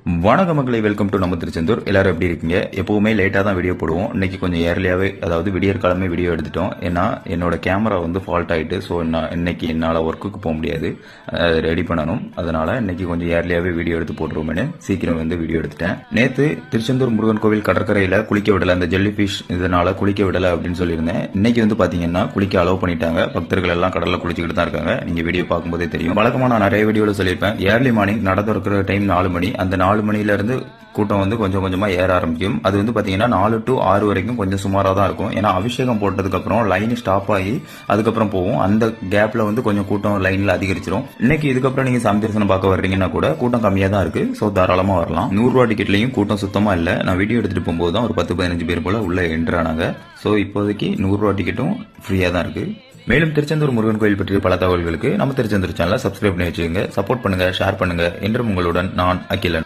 வணக்க மக்களை, welcome to நம்ம திருச்செந்தூர். எல்லாரும் எப்படி இருக்கீங்க? எப்பவுமே லேட்டாக தான் வீடியோ போடுவோம். இன்னைக்கு கொஞ்சம் ஏர்லியாகவே, அதாவது விடியற் காலமே வீடியோ எடுத்துட்டோம். ஏன்னா என்னோட கேமரா வந்து ஃபால்ட் ஆகிட்டு, ஸோ இன்னைக்கு என்னால் ஒர்க்குக்கு போக முடியாது, ரெடி பண்ணணும். அதனால இன்னைக்கு கொஞ்சம் ஏர்லியாகவே வீடியோ எடுத்து போட்டுருவோம்னு சீக்கிரம் வந்து வீடியோ எடுத்துட்டேன். நேற்று திருச்செந்தூர் முருகன் கோவில் கடற்கரையில் குளிக்க விடலை, அந்த ஜெல்லி ஃபிஷ் இதனால குளிக்க விடலை அப்படின்னு சொல்லியிருந்தேன். இன்னைக்கு வந்து பார்த்தீங்கன்னா குளிக்க அலோவ் பண்ணிட்டாங்க. பக்தர்கள் எல்லாம் கடலில் குளிச்சுக்கிட்டு தான் இருக்காங்க. நீங்கள் வீடியோ பார்க்கும்போதே தெரியும். வழக்கமாக நான் நிறைய வீடியோவில் சொல்லியிருப்பேன், ஏர்லி மார்னிங் நட திறக்கிற டைம் 4 மணி. அந்த 4 மணில இருந்து கூட்டம் வந்து கொஞ்சம் கொஞ்சமா ஏற ஆரம்பிக்கும். அது வந்து பாத்தீங்கன்னா 4 to 6 வரைக்கும் கொஞ்சம் சுமாரா தான் இருக்கும். ஏன்னா அபிஷேகம் போட்டதுக்கு அப்புறம் லைன் ஸ்டாப் ஆகி அதுக்கப்புறம் போகும். அந்த கேப்ல வந்து கொஞ்சம் கூட்டம் லைன்ல அதிகரிச்சிடும். இன்னைக்கு இதுக்கப்புறம் நீங்க சாமி தரிசனம் பார்க்க வர்றீங்கன்னா கூட கூட்டம் கம்மியா தான் இருக்கு. சோ தாராளமா வரலாம். 100 ரூபா டிக்கெட்லயும் கூட்டம் சுத்தமா இல்ல. நான் வீடியோ எடுத்துட்டு போகும்போது தான் ஒரு 10-15 பேர் போல உள்ள என்ட்ரு ஆனாங்க. சோ இப்போதைக்கு 100 ரூபா டிக்கெட்டும் ஃப்ரீயா தான் இருக்கு. மேலும் திருச்செந்தூர் முருகன் கோயில் பற்றிய பல தகவல்களுக்கு நம்ம திருச்செந்தூர் சேனலை சப்ஸ்கிரைப் பண்ணி வச்சுக்கோங்க. சப்போர்ட் பண்ணுங்க, ஷேர் பண்ணுங்க. என்றும் உங்களுடன் நான் அகிலன்.